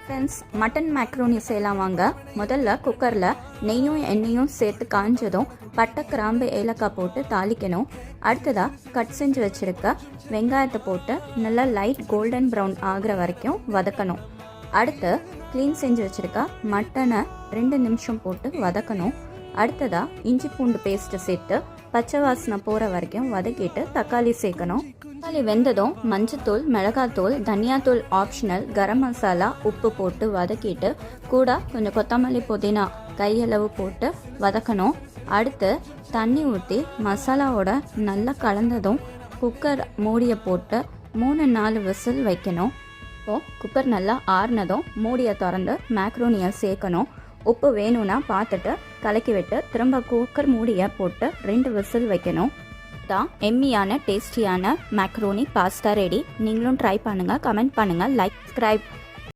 Friends, mutton macaroni செய்யலாம் வாங்க. முதல்ல குக்கரில் நெய்யும் எண்ணெயும் சேர்த்து காஞ்சதும் பட்டை, கிராம்பு, ஏலக்காய் போட்டு தாளிக்கணும். அடுத்ததாக கட் செஞ்சு வச்சுருக்க வெங்காயத்தை போட்டு நல்லா லைட் கோல்டன் ப்ரௌன் ஆகிற வரைக்கும் வதக்கணும். அடுத்து க்ளீன் செஞ்சு வச்சுருக்க மட்டனை 2 நிமிஷம் போட்டு வதக்கணும். அடுத்ததாக இஞ்சி பூண்டு பேஸ்ட்டு சேர்த்து பச்சை வாசனை போகிற வரைக்கும் வதக்கிட்டு தக்காளி சேர்க்கணும். தக்காளி வெந்ததும் மஞ்சத்தூள், மிளகாத்தூள், தனியாத்தூள் ஆப்ஷனல், கரம் மசாலா, உப்பு போட்டு வதக்கிட்டு கூட கொஞ்சம் கொத்தமல்லி, புதினா கையளவு போட்டு வதக்கணும். அடுத்து தண்ணி ஊற்றி மசாலாவோட நல்லா கலந்ததும் குக்கர் மூடியை போட்டு 3-4 விசில் வைக்கணும். இப்போது குக்கர் நல்லா ஆறுனதும் மூடியை திறந்து மேக்ரோனியை சேர்க்கணும். உப்பு வேணும்னா பார்த்துட்டு கலக்கி விட்டு திரும்ப குக்கர் மூடியை போட்டு 2 விசில் வைக்கணும். தான் எம்மியான டேஸ்டியான மேக்ரோனி பாஸ்தா ரெடி. நீங்களும் ட்ரை பண்ணுங்கள், கமெண்ட் பண்ணுங்கள், லைக், சப்ஸ்கிரைப்.